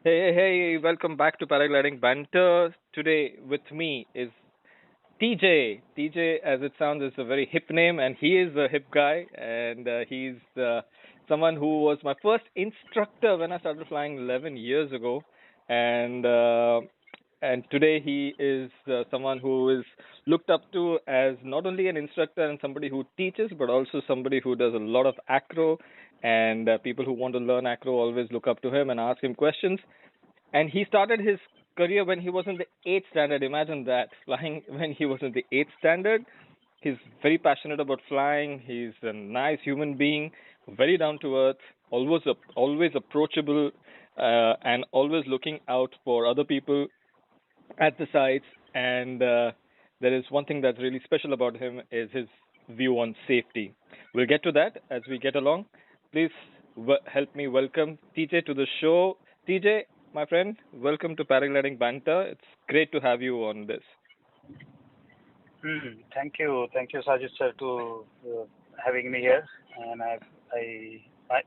Hey, welcome back to Paragliding Banter. Today with me is TJ. TJ, as it sounds, is a very hip name, and he is a hip guy, and he's someone who was my first instructor when I started flying 11 years ago, and uh, and today he is someone who is looked up to as not only an instructor and somebody who teaches, but also somebody who does a lot of acro, and people who want to learn acro always look up to him and ask him questions. And he started his career when he was in the eighth standard. Imagine that, flying when he was in the eighth standard. He's very passionate about flying. He's a nice human being, very down to earth, always approachable, and always looking out for other people at the sites. And there is one thing that's really special about him is his view on safety. We'll get to that as we get along. Please help me welcome TJ to the show. TJ, my friend, welcome to Paragliding Banter. It's great to have you on this. Thank you, Sajid sir, to having me here, and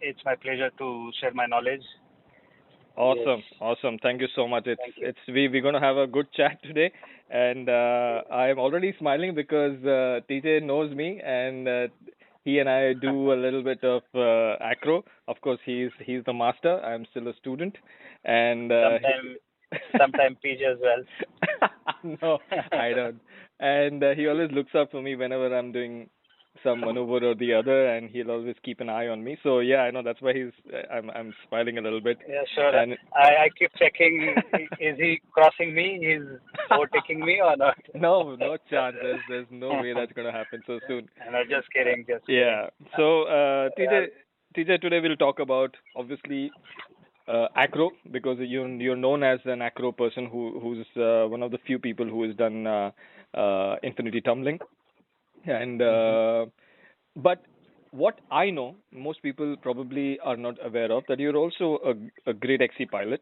it's my pleasure to share my knowledge. Yes, Awesome, awesome. Thank you so much. thank you. We're gonna have a good chat today, and I am already smiling because TJ knows me, and he and I do a little bit of acro. Of course, he's the master. I'm still a student, and Sometime, sometime PG as well. no, I don't. And he always looks up for me whenever I'm doing some maneuver or the other, and he'll always keep an eye on me. So yeah, I know that's why I'm smiling a little bit, Yeah, sure. and I keep checking. Is he crossing me? Is overtaking me or not? no, no chance. There's no way that's gonna happen so soon. No, just kidding, just kidding. Yeah. So Uh, TJ, today we'll talk about obviously acro because you're known as an acro person who's one of the few people who has done infinity tumbling. And mhm. but what I know, most people probably are not aware of that you're also a great XC pilot.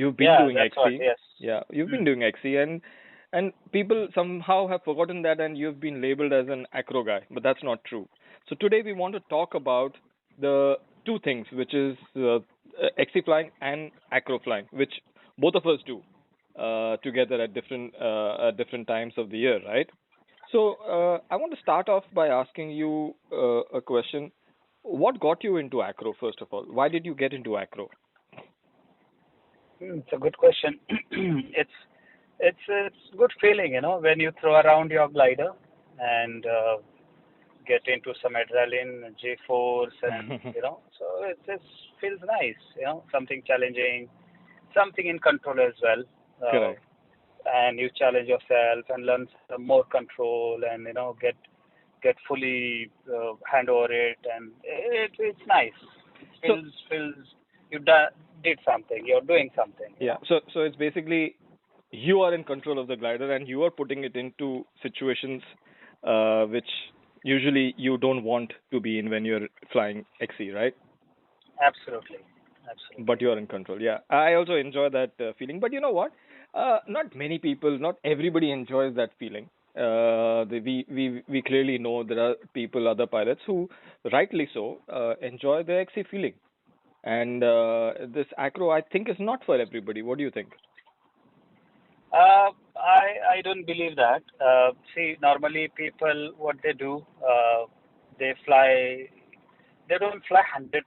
You've been Yeah, doing that's what. XC, Yes. yeah, you've been Mm. doing XC, and people somehow have forgotten that, and you've been labeled as an acro guy, but that's not true. So today we want to talk about the two things, which is XC flying and acro flying, which both of us do together at different times of the year, right? So I want to start off by asking you a question. What got you into acro, first of all? Why did you get into acro? It's a good question. It's it's good feeling, when you throw around your glider and get into some adrenaline, G-force, and so it feels nice, something challenging, something in control as well, Correct. and you challenge yourself and learn some more control and get fully hand over it, and it's nice. So Feels you did something, you're doing something, yeah, so it's basically you are in control of the glider and you are putting it into situations which usually you don't want to be in when you're flying XC, right? Absolutely, But absolutely. you are in control. Yeah, I also enjoy that feeling. But you know what? Not many people, not everybody enjoys that feeling. We clearly know there are people, other pilots who, rightly so, enjoy the XC feeling. And this acro, I think, is not for everybody. What do you think? I don't believe that. See, normally people, what they do, they fly, they don't fly 100%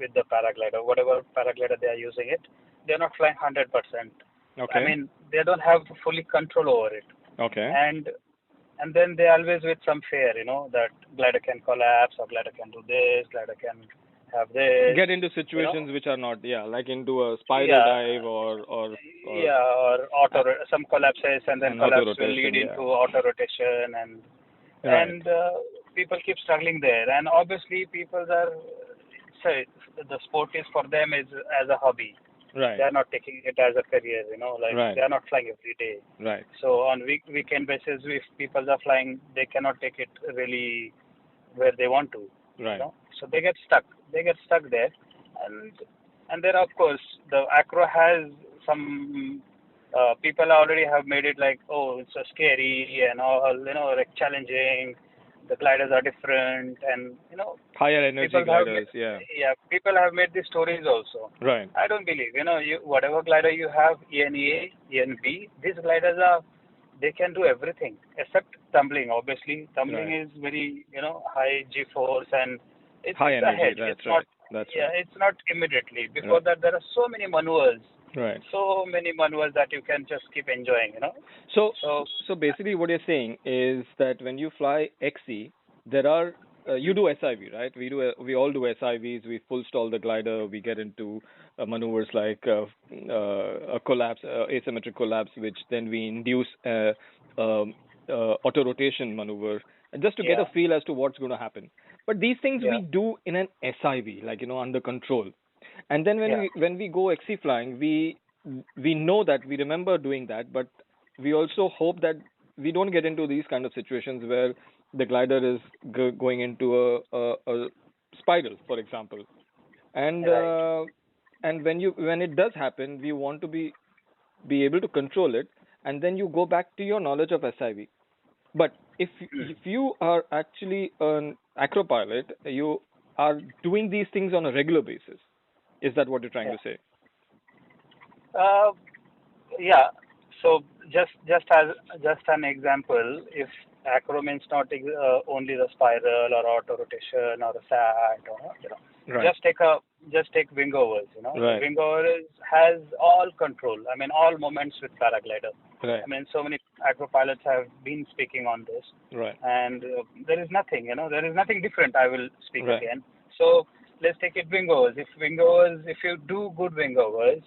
with the paraglider, whatever paraglider they are using it. They're not flying 100%. I Okay. mean, they don't have fully control over it. Okay. And and then they always with some fear, that glider can collapse or glider can do this, glider can have this, Get into you know. situations which are not, yeah, like into a spiral Yeah, dive or yeah, or some collapses, and then an auto collapse will lead rotation. Yeah. into auto rotation, and Right. and uh, people keep struggling there. And obviously, people are say the sport is for them is as a hobby. They Right. are not taking it as a career, like they Right. are not flying every day. Right. So on weekend basis, if people are flying, they cannot take it really where they want to, Right. So they get stuck. They get stuck there, and and then of course the acro has some people already have made it like, oh, it's so scary and all, like challenging. The gliders are different, and Higher energy people have, gliders, yeah. yeah, people have made these stories also. Right. I don't believe, you whatever glider you have, ENA, ENB, these gliders are, they can do everything except tumbling. Obviously, tumbling Right. is very, high G force, and High it's energy, ahead. It's that's not, right. That's yeah, right. it's not immediately. Before Right. that, there are so many maneuvers, Right. that you can just keep enjoying. So, So, so basically, what you're saying is that when you fly XC, there are you do SIV, right? We all do SIVs. We full stall the glider. We get into maneuvers like a collapse, asymmetric collapse, which then we induce um, auto rotation maneuver, and just to get a yeah, feel as to what's going to happen. But these things yeah, we do in an SIV, like under control. And then yeah, when we go XC flying, we know that we remember doing that, but we also hope that we don't get into these kind of situations where the glider is going into a spiral, for example. And right. when it does happen, we want to be able to control it, and then you go back to your knowledge of SIV. But if you are actually an acro pilot, you are doing these things on a regular basis. Is that what you're trying Yeah. to say? Uh, Yeah. So just as just an example, if acro means not only the spiral or auto rotation or a sat, or Right. just take wing overs. Right. Wing overs has all control. I mean, all moments with paraglider. Right. I mean, so many acro pilots have been speaking on this, Right. and there is nothing. There is nothing different. I will speak Right. again. So let's take it wing overs. If you do good wing overs,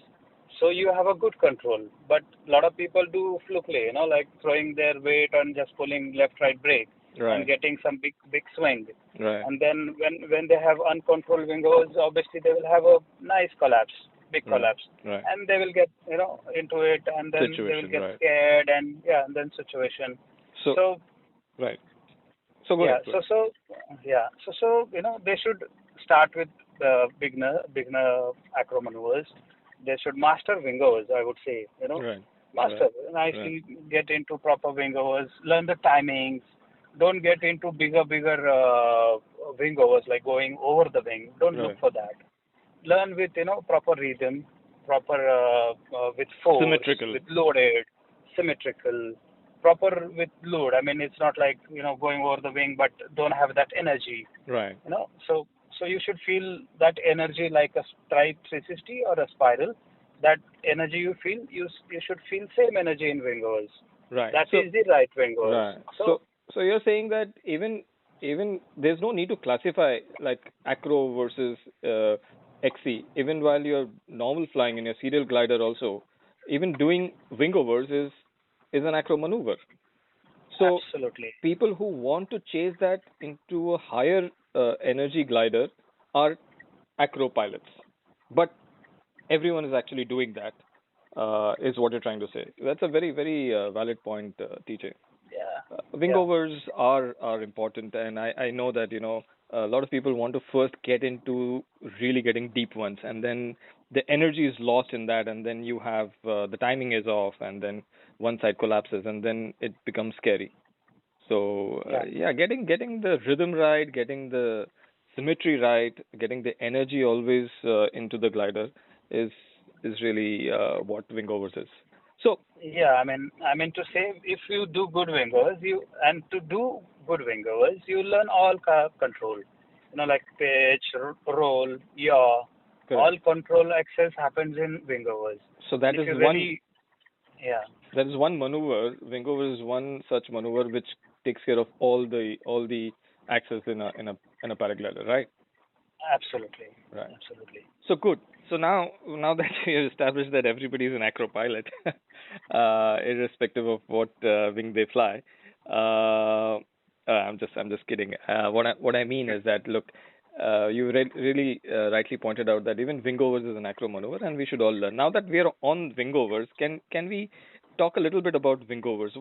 so you have a good control. But a lot of people do flukely, like throwing their weight and just pulling left right brake and Right. getting some big swing. Right. And then when they have uncontrolled wingers, obviously they will have a nice collapse, big Right. collapse, Right. and they will get into it, and then they will Situation. get Right. scared, and yeah, and then situation. So So right. So go yeah, ahead. Go so ahead. so yeah, so they should start with beginner acro maneuvers. They should master wingers, I would say. Right. Master Right. Right. nicely, get into proper wingers, learn the timings. Don't get into bigger wingers like going over the wing. Don't look Right. for that. Learn with proper rhythm, proper with force, Symmetrical. with loaded, symmetrical, proper with load. I mean, it's not like going over the wing but don't have that energy. Right. So you should feel that energy like a straight 360 or a spiral. That energy you feel, you should feel same energy in wingers. Right. That So is the right wingers. right. So So you're saying that even there's no need to classify like acro versus XC. Even while you're normal flying in your serial glider, also even doing wingovers is an acro maneuver. So absolutely. people who want to chase that into a higher energy glider are acro pilots. But everyone is actually doing that, is what you're trying to say. That's a very valid point, TJ. Yeah. Yeah. Wingovers are important, and I know that a lot of people want to first get into really getting deep ones, and then the energy is lost in that, and then you have the timing is off, and then one side collapses, and then it becomes scary. So Yeah. yeah, getting the rhythm right, getting the symmetry right, getting the energy always into the glider is is really what wingovers is. So Yeah, I mean to say, if you do good wingers, to do good wingers, you learn all control. Like pitch, roll, yaw, correct. all control access happens in wingers. So And that if is you one really, yeah, that is one maneuver. Wingover is one such maneuver which takes care of all the axes in a paraglider, right? absolutely, Right. absolutely. So good. So now that we have established that everybody is an acro pilot, irrespective of what wing they fly, I'm just kidding. What I mean is that look, you really rightly pointed out that even wingovers is an acro maneuver, and we should all learn. Now that we are on wingovers, can we talk a little bit about wingovers?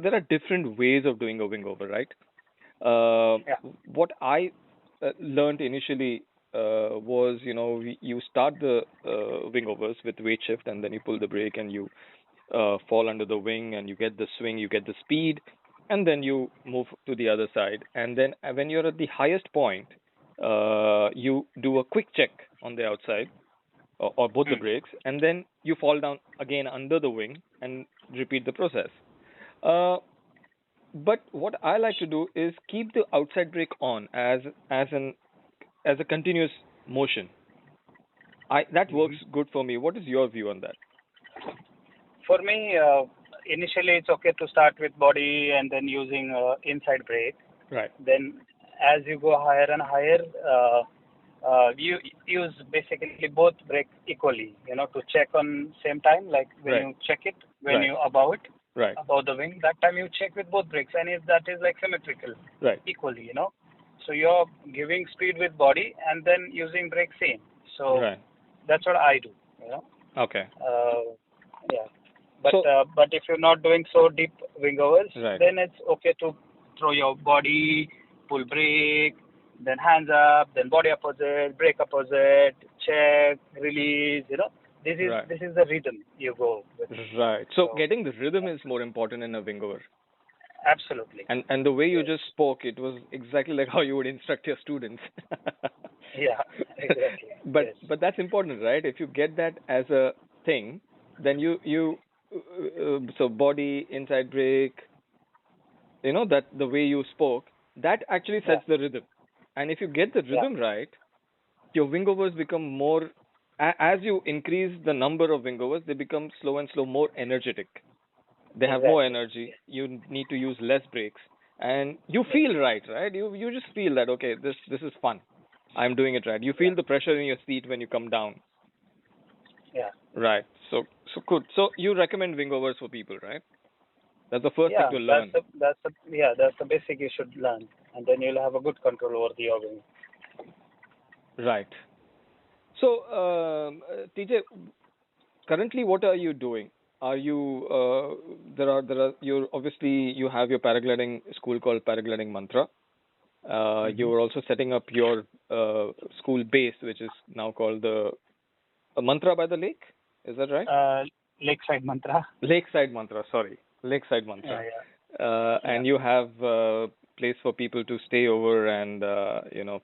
There are different ways of doing a wingover, right? Uh, Yeah, what I learned initially was, you start the wing overs with weight shift, and then you pull the brake and you fall under the wing, and you get the swing, you get the speed, and then you move to the other side. And then when you're at the highest point, you do a quick check on the outside, or both the Hmm. brakes, and then you fall down again under the wing and repeat the process. Uh, but what I like to do is keep the outside brake on as an as a continuous motion. I That works Hmm. good for me. What is your view on that? For me, initially it's okay to start with body and then using inside brake. Right. Then, as you go higher and higher, you use basically both brakes equally. To check on same time. Like when Right. you check it, when Right. you above it, Right. above the wing, that time you check with both brakes, and if that is like symmetrical, Right. equally. So you're giving speed with body and then using brake same. So Right. that's what I do. You know. Okay. Yeah. But So, if you're not doing so deep wing overs, right. then it's okay to throw your body, pull brake, then hands up, then body opposite, brake opposite, check, release. Right. This is the rhythm you go with. Right. So So getting the rhythm is more important in a wingover. absolutely. And the way you Yes. just spoke, it was exactly like how you would instruct your students. Yeah. Exactly. but Yes. but that's important, right? If you get that as a thing, then so body, inside brake, that the way you spoke, that actually Yeah. sets the rhythm. And if you get the Yeah. rhythm right, your wingovers become more, as you increase the number of wingovers, they become slow and slow more energetic. They have more Exactly. energy. Yes. You need to use less brakes, and you Yes. feel right? You just feel that, okay, this is fun. I'm doing it right. You Yeah. feel the pressure in your seat when you come down. Yeah. Right. So good. So you recommend wingovers for people, right? That's the first thing Yeah. to learn. That's the basic you should learn, and then you'll have a good control over the organ. Right. So, TJ, currently, what are you doing? Are you there are you obviously you have your paragliding school called Paragliding Mantra. Hmm. You're also setting up your school base, which is now called the Mantra by the Lake. Is that right? Uh, Lakeside Mantra. Lakeside Mantra. Sorry, Lakeside Mantra. Yeah. Yeah. Yeah. And you have place for people to stay over, and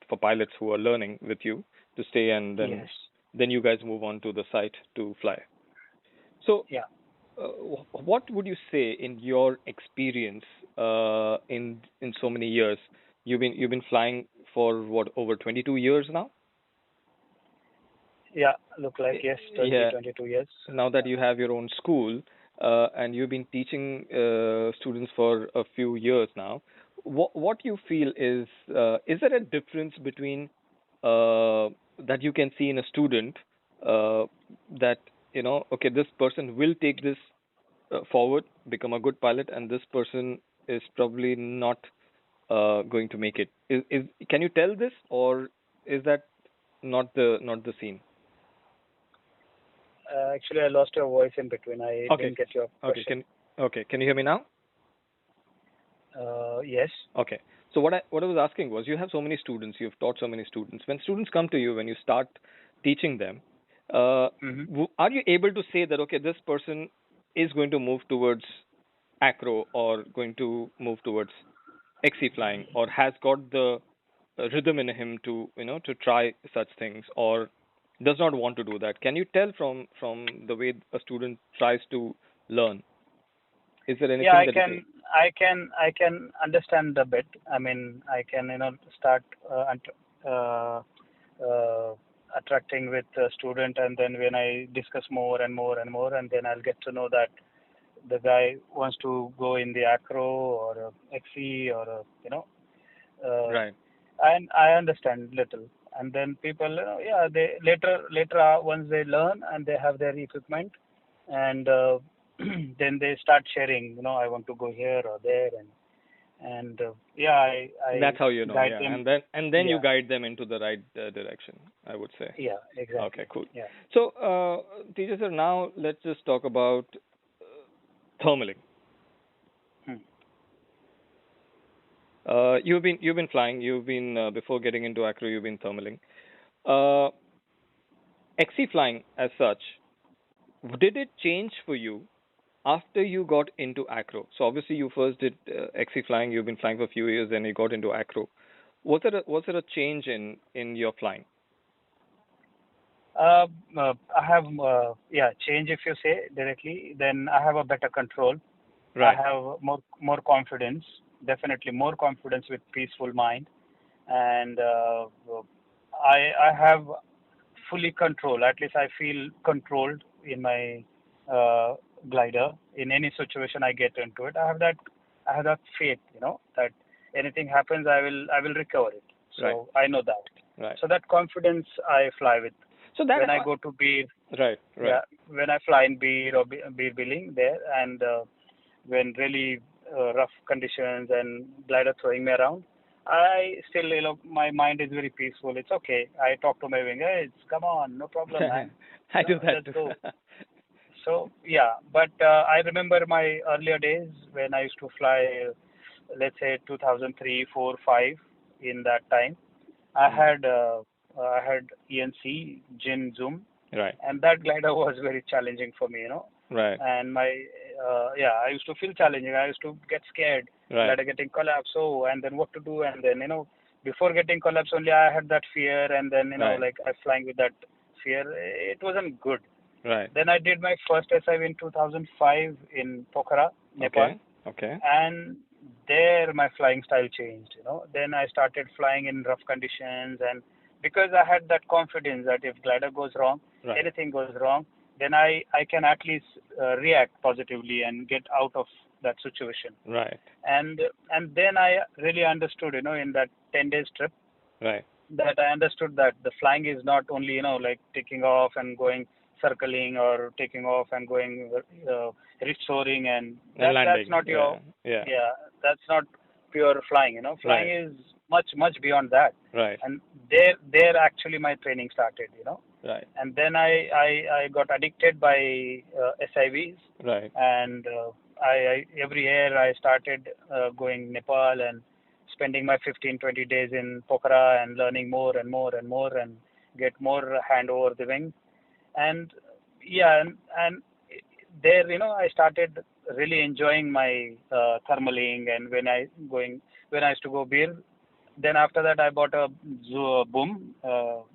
for pilots who are learning with you to stay, and then Yes. you guys move on to the site to fly. So, Yeah. what would you say in your experience in so many years? You've been flying for what, over 22 years now? Yeah. Look like yes, 20, Yeah. 22 years. Now that Yeah. you have your own school, and you've been teaching students for a few years now, what you feel is there a difference between uh, that you can see in a student, uh, that okay, this person will take this forward, become a good pilot, and this person is probably not going to make it. Can you tell this, or is that not the scene? Actually, I lost your voice in between. I Okay. didn't get your Okay. question. Can you hear me now? Yes. Okay. So what I was asking was, you have so many students, you've taught so many students. When students come to you, when you start teaching them, uh, Hmm. are you able to say that, okay, this person is going to move towards acro, or going to move towards XC flying, or has got the rhythm in him to to try such things, or does not want to do that? Can you tell from the way a student tries to learn? Is there Yeah, anything that you can? I can understand a bit. I mean, I can start uh, uh, attracting with the student, and then when I discuss more and more and more, and then I'll get to know that the guy wants to go in the acro or XE or uh, Right. and I understand little. And then people, yeah, they later once they learn and they have their equipment, and then they start sharing. I want to go here or there, and yeah, I That's how you know, guide yeah. them. And then you Yeah, guide them into the right direction, I would say. yeah, Okay, exactly. cool. Yeah. So, teacher sir, now let's just talk about thermaling. Hmm. You've been flying. You've been before getting into acro. You've been thermaling. Uh, XC flying as such. Did it change for you after you got into acro, so obviously you first did XC flying. You've been flying for a few years, then you got into acro. Was there a change in your flying? Uh, I have, change if you say directly, then I have a better control. I Right. have more confidence, definitely more confidence with peaceful mind, and I have fully control. At least I feel controlled in my uh, glider. In any situation I get into it, I have that faith, that anything happens, I will recover it. Right. So I know that. Right. So that confidence I fly with. So that When I go to beer, right. Right. yeah, when I fly in beer or beer billing there, and when really rough conditions and glider throwing me around, I still, my mind is very peaceful. It's okay. I talk to my wing. Hey, it's come on, no problem, man. I do that Let's too. go. So yeah, but I remember my earlier days when I used to fly, let's say 2003, 4, 5. In that time, I Mm. had ENC, Jin Zoom, Right. and that glider was very challenging for me. Right. And my I used to feel challenging. I used to get scared, Right. glider getting collapse. Oh, and then what to do? And then before getting collapse, only I had that fear, and then Right. like I flying with that fear. It wasn't good. Right. Then I did my first SIV in 2005 in Pokhara, Nepal, Okay. Okay. and there my flying style changed. Then I started flying in rough conditions, and because I had that confidence that if glider goes wrong, Right. anything goes wrong, then I can at least react positively and get out of that situation. Right. And then I really understood, in that 10 days trip, Right. that I understood that the flying is not only like taking off and going circling, or taking off and going restoring, and And that's landing. not Yeah. your, Yeah. yeah, that's not pure flying. Flying Right. is much beyond that. Right. And there actually my training started. Right. And then I got addicted by SIVs, Right. and I every year I started going Nepal and spending my 15, 20 days in Pokhara and learning more and more and more, and get more hand over the wing. And yeah, and there, I started really enjoying my thermaling. And when I used to go beer, then after that I bought a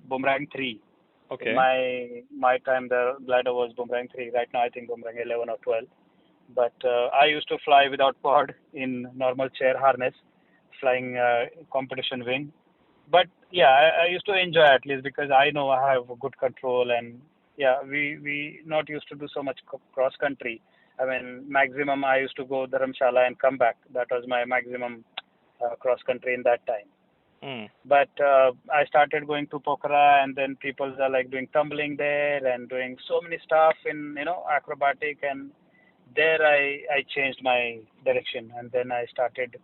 Boomerang 3. In Okay. my time, the glider was Boomerang 3. Right now, I think Boomerang 11 or 12. But I used to fly without pod in normal chair harness, flying competition wing. But yeah, I used to enjoy at least because I know I have good control. And yeah, we not used to do so much cross country. I mean, maximum I used to go Dharamshala and come back. That was my maximum cross country in that time. Mm. But I started going to Pokhara, and then people are like doing tumbling there and doing so many stuff in acrobatic. And there I changed my direction, and then I started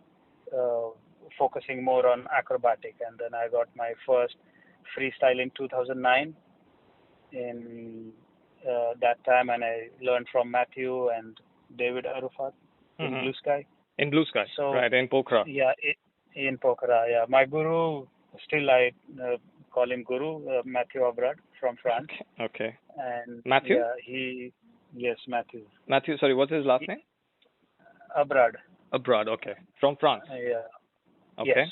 uh, focusing more on acrobatic. And then I got my first freestyle in 2009 in that time, and I learned from Matthew and David Arufat in Mm-hmm. Blue Sky. In blue sky. So Right. In Pokhara. yeah, in Pokhara, yeah. My guru, still I call him guru, Matthew Abrad from France. Okay. Okay. And Matthew. yeah, yes, Matthew. Matthew. Sorry. What's his last name? Abrad. Abroad. Okay. From France. Yeah, yes. Okay.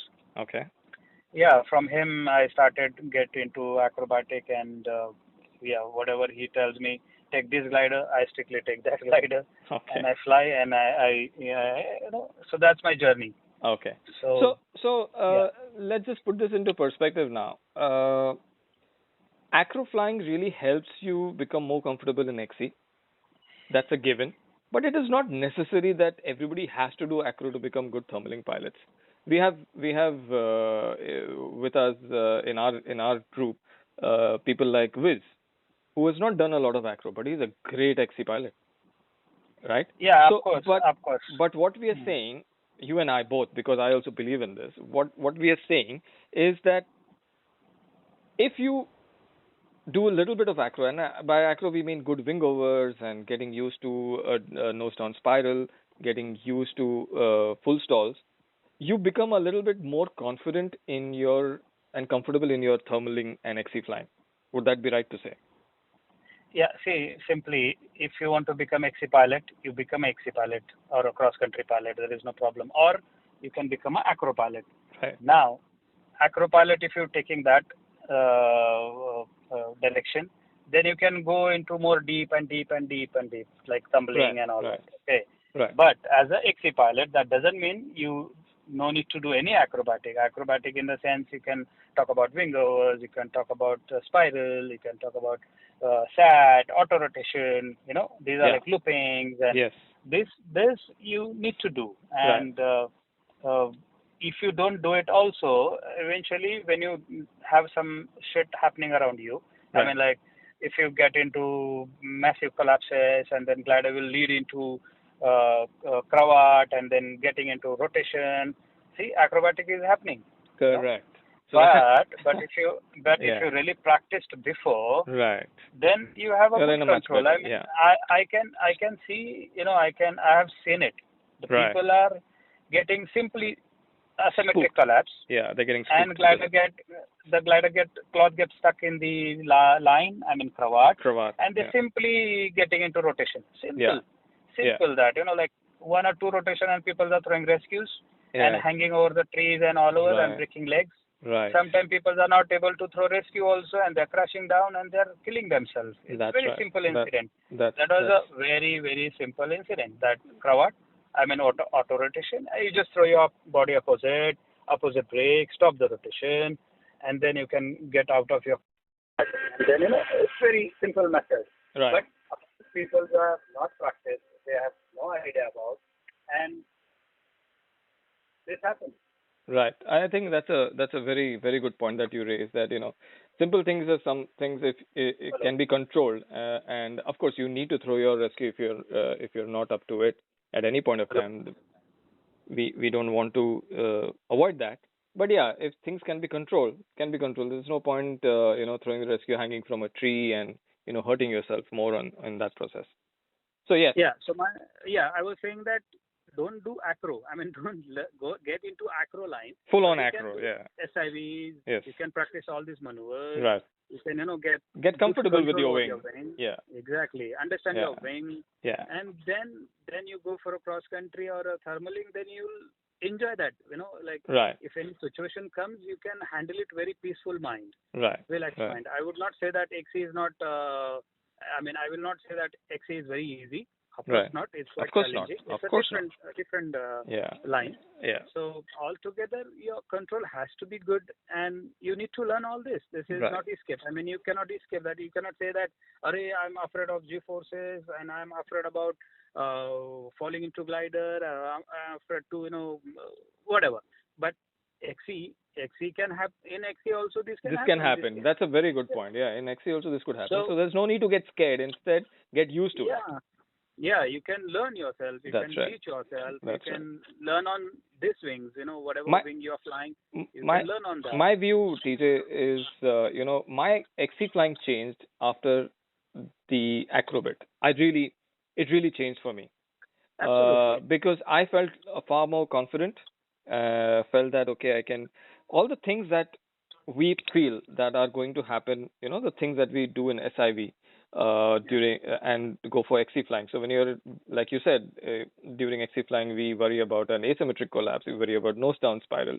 Okay. Yeah, from him I started get into acrobatic, and yeah, whatever he tells me, take this glider, I strictly take that glider, Okay. and I fly, and I yeah, so that's my journey. Okay. So So yeah. let's just put this into perspective now. Acro flying really helps you become more comfortable in XC. That's a given. But it is not necessary that everybody has to do acro to become good thermaling pilots. We have with us in our group people like Wiz, who has not done a lot of acro, but he's a great XC pilot, right? Yeah, of So, course, but of course. but what we are Hmm. saying, you and I both, because I also believe in this. What we are saying is that if you do a little bit of acro, and by acro we mean good wing overs and getting used to a nose down spiral, getting used to full stalls, you become a little bit more confident in your and comfortable in your thermaling and XC flying. Would that be right to say? Yeah, see, simply, if you want to become XC pilot, you become a XC pilot or a cross-country pilot. There is no problem. Or you can become an acro pilot. Right. Now, acro pilot, if you're taking that direction, then you can go into more deep and deep and deep and deep, like Right. tumbling and all Right. that. Okay. Right. But as a XC pilot, that doesn't mean you no need to do any acrobatic. Acrobatic in the sense you can talk about wing overs, you can talk about spiral, you can talk about sat, auto rotation. These are Yeah. like loopings, and Yes. this you need to do. Right. And uh, if you don't do it also, eventually when you have some shit happening around you, I Right. mean, like if you get into massive collapses and then glider will lead into cravat and then getting into rotation. See, acrobatic is happening, you know. Correct. So that. But if Yeah. you really practiced before, Right. then you have a You're good in a much control. better. I mean, Yeah. I can see, I have seen it. The Right. people are getting simply asymmetric Spooked. collapse, Yeah, they're getting and spooked because glider get cloth gets stuck in the line, I mean cravat, cravat. and they Yeah. simply getting into rotation. Yeah. Yeah. Simple that, like one or two rotation and people are throwing rescues and Yeah. hanging over the trees and all over and Right. breaking legs. Right. Sometimes people are not able to throw rescue also, and they're crashing down and they're killing themselves. It's That's very right. simple That incident. that's That was that's a very, very simple incident. That cravat, I mean auto rotation. You just throw your body opposite brake, stop the rotation, and then you can get out of your. And then it's very simple method. right. But people who have not practiced, they have no idea about, and this happens. Right. I think that's a very very good point that you raised. That simple things are some things if it Hello. can be controlled, and of course you need to throw your rescue if you're not up to it at any point of Hello. time. We don't want to avoid that. But yeah, if things can be controlled. There's no point throwing the rescue hanging from a tree and hurting yourself more on in that process. So yes, Yeah. I was saying that don't do acro. I mean, don't go get into acro line. full on You can acro. do Yeah. SIVs. Yes. You can practice all these maneuvers. Right. You can get Get good comfortable with control your over wing. your wing. Yeah. Exactly. Understand Yeah. your wing, Yeah. and then you go for a cross country or a thermaling. Then you'll enjoy that. Like Right. if any situation comes, you can handle it very peaceful mind, Right. relaxed Right. mind. I would not say that XC is not. I mean, I will not say that XC is very easy. Of course Right. not. It's Of quite course not. challenging. Of It's a course not. different Yeah. line. Yeah. So altogether, your control has to be good, and you need to learn all this. This is Right. not escape. I mean, you cannot escape that. You cannot say that, "Arey, I'm afraid of G forces, and I'm afraid about falling into glider. I'm afraid to whatever." But XE can happen. In XE also, this can This can happen. happen. That's a very good point. Yeah. In XC also this could happen. So So there's no need to get scared. Instead, get used to it. yeah. Yeah, you can learn yourself. You That's can right. teach yourself. That's You right. can learn on these wings. Whatever My wing you're flying, you my can learn on that. my view, TJ, is my XC flying changed after the acrobit. It really changed for me. Absolutely. Because I felt far more confident. Felt that okay, I can all the things that we feel that are going to happen. The things that we do in SIV during and go for XC flying. So when you're like you said during XC flying, we worry about an asymmetric collapse. We worry about nose down spiral.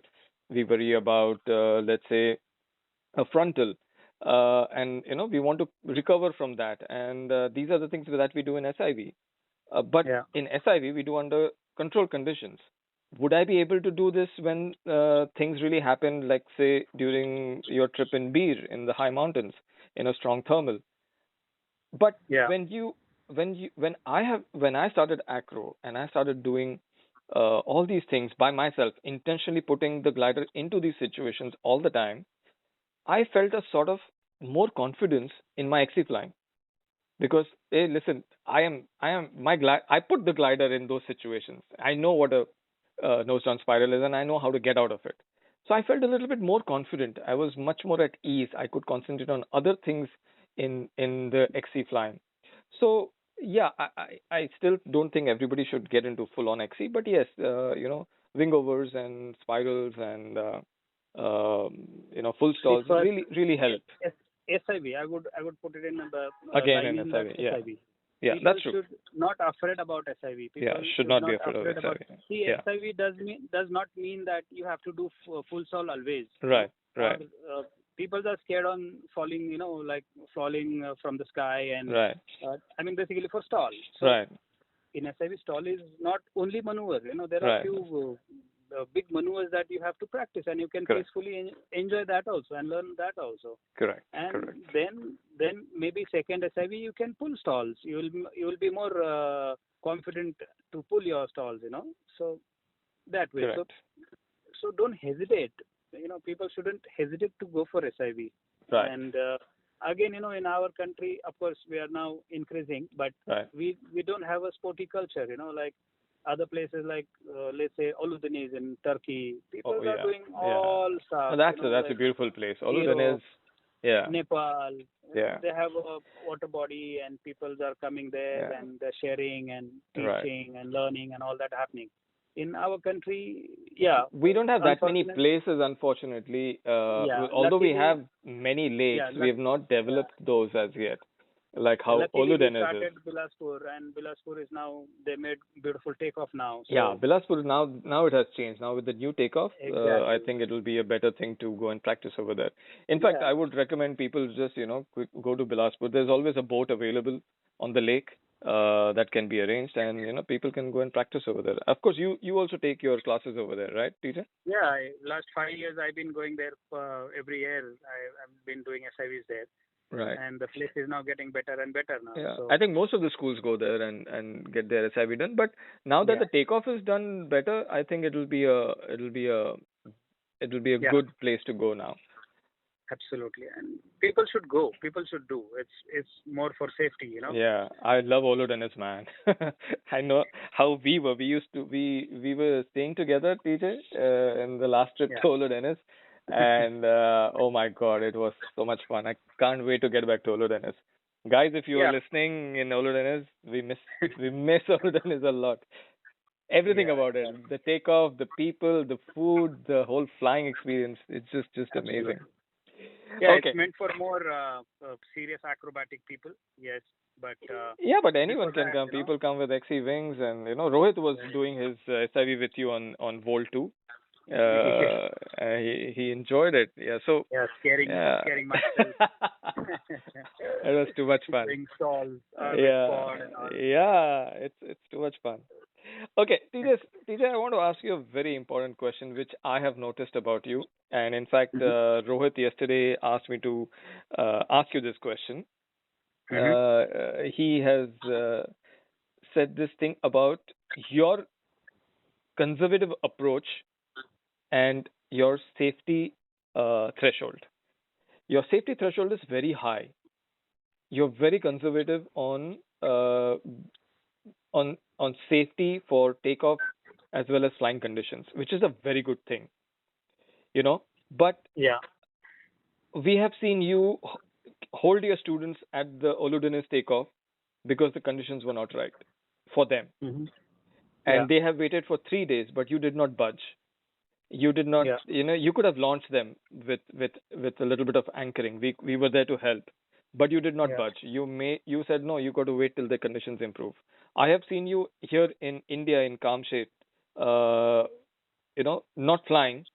We worry about let's say a frontal. And we want to recover from that, and these are the things that we do in SIV. But Yeah. in SIV, we do under controlled conditions. Would I be able to do this when things really happen, like say during your trip in Bir in the high mountains in a strong thermal? But Yeah. when I started acro and I started doing all these things by myself, intentionally putting the glider into these situations all the time, I felt a sort of more confidence in my XC flying because hey listen, I put the glider in those situations. I know what a nose down spiral is and I know how to get out of it. So I felt a little bit more confident. I was much more at ease. I could concentrate on other things in the XC flying. So yeah, I still don't think everybody should get into full on XC, but yes, wing overs and spirals and full See, stalls really really help. yes, SIV. I would put it in the Again, line in in that SIV. Yeah. SIV. Yeah, People that's true. should not afraid about SIV. Yeah, People should should not be not afraid of afraid about. SIV. See, Yeah. SIV does not mean that you have to do full sol always. Right. Or Right. people are scared on falling, like falling from the sky and Right. I mean basically for stall. So Right. in SIV stall is not only maneuver. There are Right. few big maneuvers that you have to practice, and you can Correct. peacefully enjoy that also and learn that also. Correct. And Correct. then maybe second SIV you can pull stalls. You will be more confident to pull your stalls. So that way. So Correct. so don't hesitate. People shouldn't hesitate to go for SIV. Right. And again, in our country, of course, we are now increasing, but Right. we don't have a sporty culture. Like other places, like let's say Oludeniz in Turkey, people Oh are yeah. doing Yeah. all stuff. That's a Like beautiful place. Oluden Europe, is. Yeah. Nepal. Yeah. They have a water body, and people are coming there Yeah. and they're sharing and Right. teaching and learning and all that happening. In our country, yeah, We don't have that many unfortunately, places, unfortunately. yeah, Although we luckily, have many lakes, yeah, we have not yeah. developed those as yet, like how Luckily, we Oluden is. started Bilaspur, and Bilaspur is now they made beautiful takeoff now. Yeah, So Bilaspur now it has changed. Now with the new takeoff, I exactly, think it will be a better thing to go and practice over there. In fact, yeah, I would recommend people just go to Bilaspur. There's always a boat available on the lake that can be arranged, and people can go and practice over there. Of course, you also take your classes over there, right, teacher? yeah. Last 5 years, I've been going there every year. I've been doing SIVs there, Right. and the place is now getting better and better now. Yeah, So I think most of the schools go there and get their SIV done. But now that yeah, the takeoff is done better, I think it'll be a yeah. good place to go now. Absolutely, and people should go. People should do. It's more for safety. Yeah, I love Olo Dennis, man. I know how we were. We were staying together, TJ, in the last trip Yeah, to Olo Dennis, and oh my God, it was so much fun. I can't wait to get back to Olo Dennis. Guys, if you are yeah, listening in Olo Dennis, we miss Olo Dennis a lot. Everything yeah. about it, the takeoff, the people, the food, the whole flying experience. It's just amazing. Absolutely. Yeah, it's Okay. meant for more serious acrobatic people. Yes, but Yeah, but anyone before can that, come. People come with XE wings, and Rohit was doing his SIV with you on Volt 2. yes, He enjoyed it. Yeah, so yeah, scaring yeah, scaring myself. it was too much fun. Doing stalls with Yeah, pod and all. yeah, it's too much fun. Okay, TJ, I want to ask you a very important question, which I have noticed about you, and in fact, Hmm. Rohit yesterday asked me to ask you this question. Hmm. He has said this thing about your conservative approach and your safety threshold. Your safety threshold is very high. You're very conservative on safety for takeoff as well as flying conditions, which is a very good thing, you know. But Yeah. we have seen you hold your students at the Oludenis takeoff because the conditions were not right for them, Hmm. Yeah. and they have waited for 3 days, but you did not budge. You did not, Yeah. you could have launched them with a little bit of anchoring. We were there to help, but you did not Yeah. budge. You said no. You got to wait till the conditions improve. I have seen you here in India in Kamshet, not flying.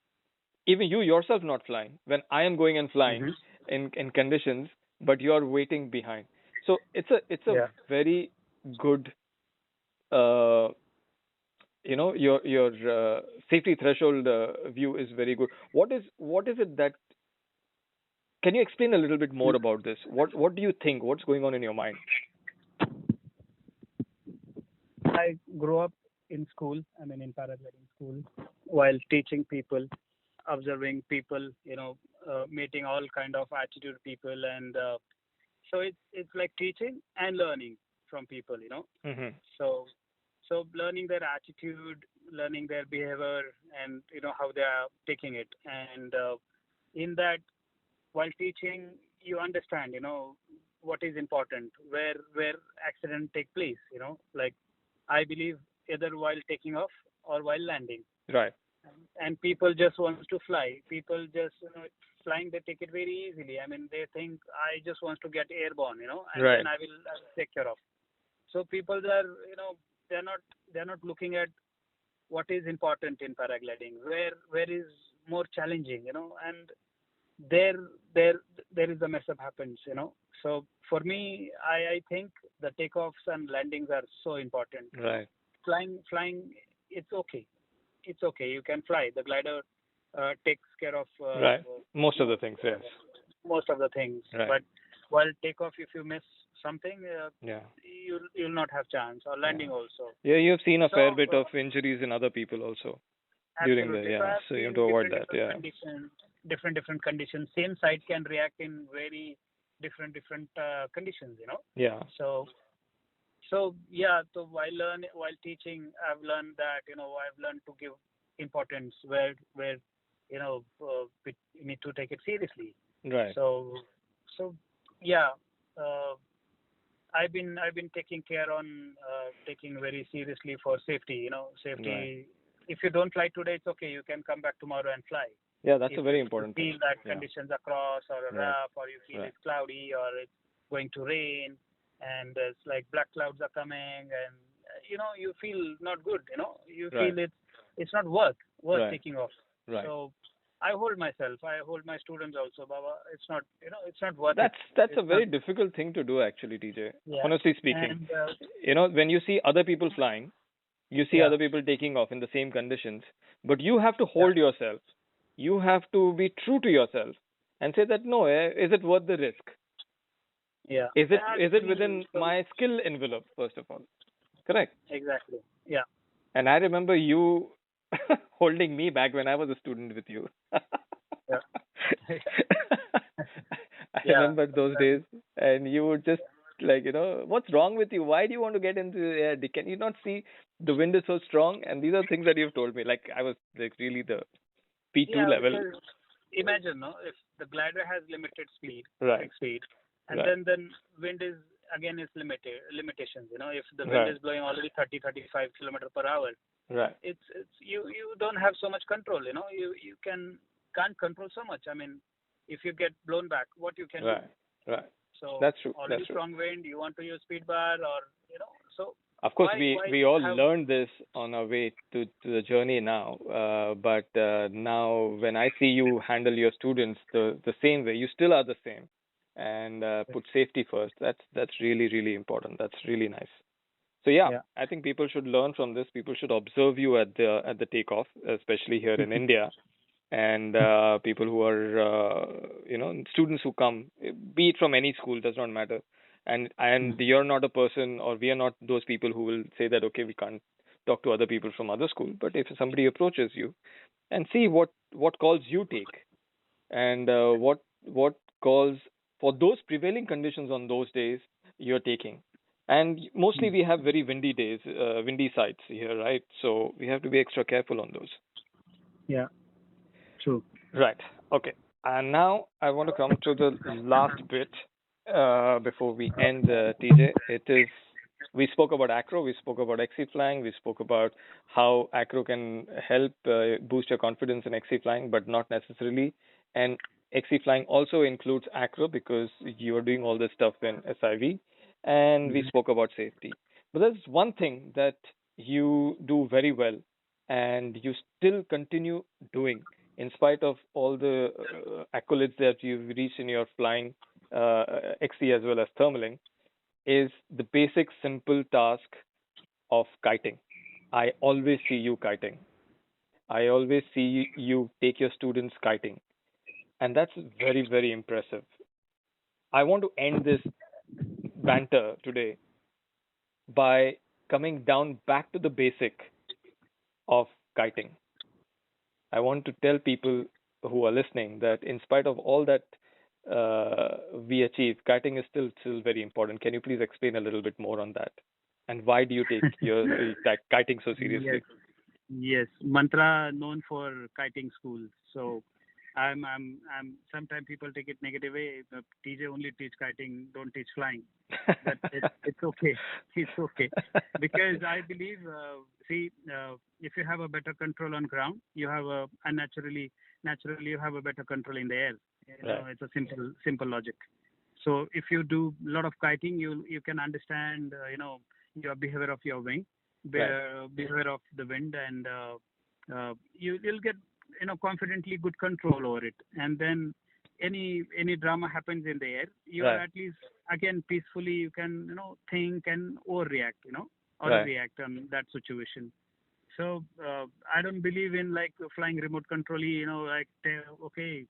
Even you yourself not flying. When I am going and flying Hmm. in conditions, but you are waiting behind. So it's a Yeah. very good uh, your safety threshold view is very good. What is it that can you explain a little bit more about this? What do you think? What's going on in your mind? I grew up in school. I mean, in paragliding school, while teaching people, observing people, meeting all kind of attitude people, and so it's like teaching and learning from people. Hmm. So so learning their attitude, learning their behavior, and how they are taking it, and in that, while teaching, you understand, what is important, where accident take place. Like I believe either while taking off or while landing. Right. and people just wants to fly. People just flying, they take it very easily. I mean, they think I just want to get airborne, and then Right. I will take care of. So people are, they're not they're not looking at what is important in paragliding, where is more challenging, and there there there is a mess up happens, So for me, I think the takeoffs and landings are so important. Right. Flying, it's okay. It's okay. You can fly. The glider takes care of Right. Most of the things, yes. most of the things. Right. But while takeoff, if you miss something, Yeah. you'll not have chance, or Yeah. landing also. Yeah, you've seen a So fair bit of injuries in other people also during the, absolutely. So yeah. I've So you have seen to avoid different that. different Yeah. conditions, different conditions. Same site can react in very different conditions. Yeah. So yeah. So while teaching, I've learned that I've learned to give importance where we need to take it seriously. Right. So so yeah. Uh, I've been taking care on taking very seriously for safety. Right. Safety. If you don't fly today, it's okay. You can come back tomorrow and fly. Yeah, that's a If very you important thing. feel that Yeah. conditions are cross or Right. rough, or you feel Right. it's cloudy or it's going to rain, and it's like black clouds are coming, and you feel not good. You Right. feel it's not worth Right. taking off. Right. So I hold myself. I hold my students also, Baba. It's not it's not worth it. That's a It's not. very difficult thing to do actually, TJ. Yeah. Honestly speaking, And when you see other people flying, you see yeah. other people taking off in the same conditions, but you have to Yeah. hold yourself. You have to be true to yourself and say that no, is it worth the risk? Yeah. Is it Actually, within my skill envelope, first of all? Correct. exactly. Yeah. And I remember you holding me back when I was a student with you. Yeah. I Yeah. remember those days, and you would just like, what's wrong with you? Why do you want to get into the air? Can you not see the wind is so strong? And these are things that you've told me. Like I was like really the P2 Yeah, level. because imagine, no, if the glider has limited speed, Right. fixed speed, and Right. then wind is again is limitations. If the wind Right. is blowing already 30-35 kilometer per hour, Right. it's you don't have so much control. You can't control so much. I mean, if you get blown back, what you can do? Right. Right. So That's true. already That's true. strong wind, you want to use speed bar, or so Of course, why we all have learned this on our way to the journey now. But now, when I see you handle your students the same way, you still are the same, and put safety first. That's really really important. That's really nice. So yeah, yeah. I think people should learn from this. People should observe you at the takeoff, especially here in India, and people who are students who come, be it from any school, does not matter. And you're not a person, or we are not those people who will say that okay, we can't talk to other people from other school. But if somebody approaches you and see what calls you take, and what calls for those prevailing conditions on those days you're taking. And mostly we have very windy days, windy sites here, right? So we have to be extra careful on those. Yeah. True. Right. Okay. And now I want to come to the last bit before we end, TJ. It is we spoke about Acro, we spoke about XC flying, we spoke about how Acro can help boost your confidence in XC flying, but not necessarily. And XC flying also includes Acro because you are doing all this stuff in SIV. And we Mhm. spoke about safety. But there's one thing that you do very well, and you still continue doing in spite of all the accolades that you've reached in your flying, XC as well as thermaling, is the basic simple task of kiting. I always see you kiting. I always see you take your students kiting. And that's very, very impressive. I want to end this banter today by coming down back to the basic of kiting. I want to tell people who are listening that in spite of all that we achieve, kiting is still very important. Can you please explain a little bit more on that? And why do you take your kiting so Yes. seriously? Yes. Mantra known for kiting school. So Sometimes people take it negative way. TJ only teach kiting, don't teach flying. But it's okay. It's okay because I believe, if you have a better control on ground, you have a and naturally you have a better control in the air. Right. It's a simple logic. So if you do a lot of kiting, you can understand, your behavior of your wing, Right. behavior of the wind, and you'll get confidently good control over it. And then any drama happens in the air, you are Right. at least again peacefully. You can think and overreact, or Right. react on that situation. So I don't believe in like flying remote control. Like okay,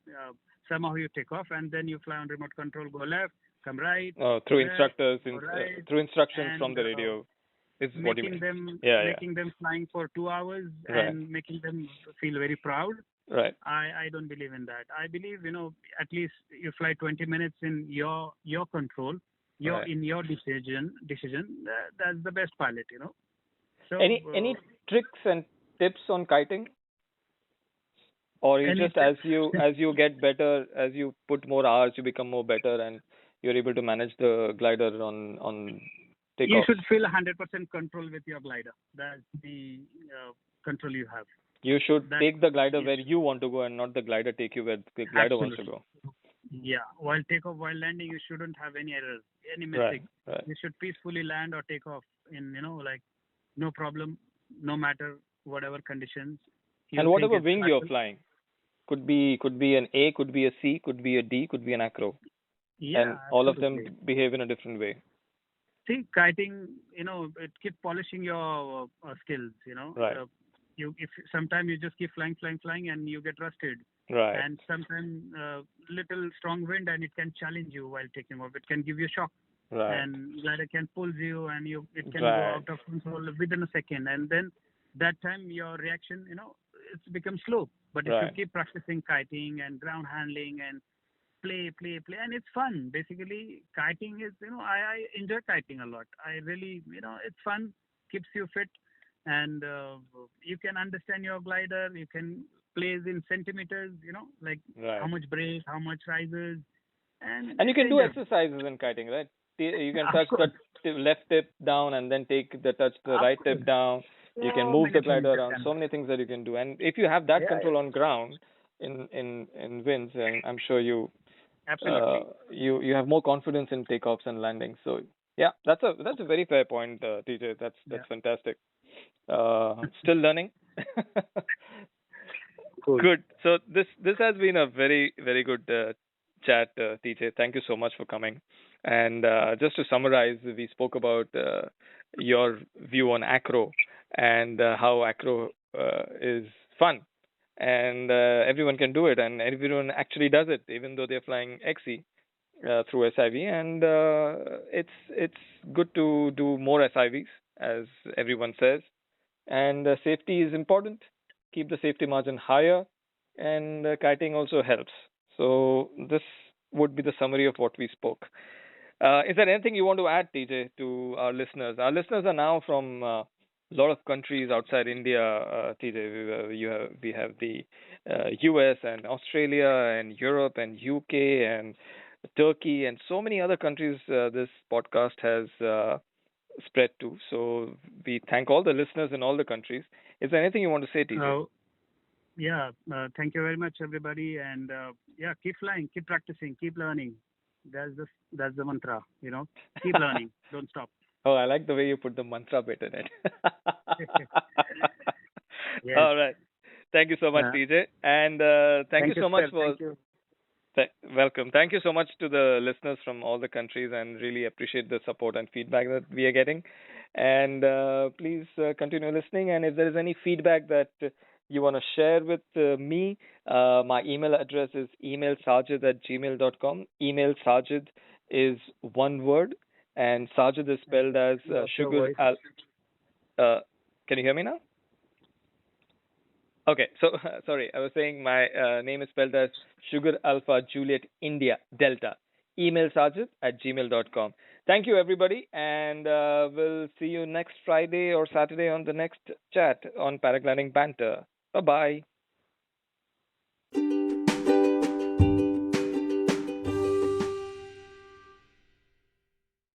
somehow you take off and then you fly on remote control, go left, come right, go Through left, instructors, go right, through instructions from and the radio. Is what you making mean? them Yeah. Yeah. making them flying for 2 hours Right. and making them feel very proud. Right. I don't believe in that. I believe at least you fly 20 minutes in your control, Right. in your decision. That's the best pilot. So Any tricks and tips on kiting, or you any just as you get better, as you put more hours, you become more better, and you're able to manage the glider on you takeoffs. should feel 100% control with your glider. That's the control you have. You should That take the glider is where you want to go, and not the glider take you where the glider wants to absolutely. go. Yeah, while takeoff, while landing, you shouldn't have any errors, any Right. mistake. Right. You should peacefully land or take off in, like no problem, no matter whatever conditions you And think whatever it's wing you're possible. flying, could be an A, could be a C, could be a D, could be an acro, Yeah, and all of them absolutely. behave in a different way. See, kiting, it keep polishing your skills. Right. You if sometimes you just keep flying, and you get rusted. Right. And sometimes little strong wind and it can challenge you while taking off. It can give you shock, Right. and glider can pull you, and it can go Right. out of control within a second. And then that time your reaction, it's become slow. But if you Right. keep practicing kiting and ground handling and play, and it's fun. Basically, kiting is, I enjoy kiting a lot. I really, it's fun, keeps you fit, and you can understand your glider. You can place in centimeters, like how Right. much brace, how much rises, and And you it's can do enjoyable. exercises in kiting, right? You can Of touch the course, left tip down and then touch the of right course, tip down. You can so move many the things glider you around. can So do. many things that you can do. And if you have that Yeah, control on ground in winds, and I'm sure absolutely. you have more confidence in takeoffs and landings. So yeah, that's a very fair point, TJ. That's Yeah, fantastic. Still learning. cool. Good. So this has been a very very good chat, TJ. Thank you so much for coming. And just to summarize, we spoke about your view on Acro and how Acro is fun, and everyone can do it, and everyone actually does it, even though they're flying XE through SIV, and it's good to do more SIVs, as everyone says, and safety is important. Keep the safety margin higher, and kiting also helps. So this would be the summary of what we spoke. Is there anything you want to add, TJ, to our listeners? Our listeners are now from a lot of countries outside India. TJ, we have the US and Australia and Europe and UK and Turkey and so many other countries. This podcast has spread to. So we thank all the listeners in all the countries. Is there anything you want to say, TJ? So yeah, thank you very much, everybody, and yeah, keep flying, keep practicing, keep learning. That's the mantra. Keep learning, don't stop. Oh, I like the way you put the mantra bit in it. Yes. All right. Thank you so much, Uh, TJ. And thank you Thank you, so much sir. for Thank you. welcome. Thank you so much to the listeners from all the countries, and really appreciate the support and feedback that we are getting. And please continue listening. And if there is any feedback that you want to share with me, my email address is emailsajid@gmail.com. Email Sajid is one word, and Sajid is spelled as Lost your sugar voice. al. Uh, can you hear me now? Okay, so sorry, I was saying my name is spelled as Sugar Alpha Juliet India Delta. Email Sajid@gmail.com. Thank you, everybody, and we'll see you next Friday or Saturday on the next chat on Paragliding Banter. Bye bye.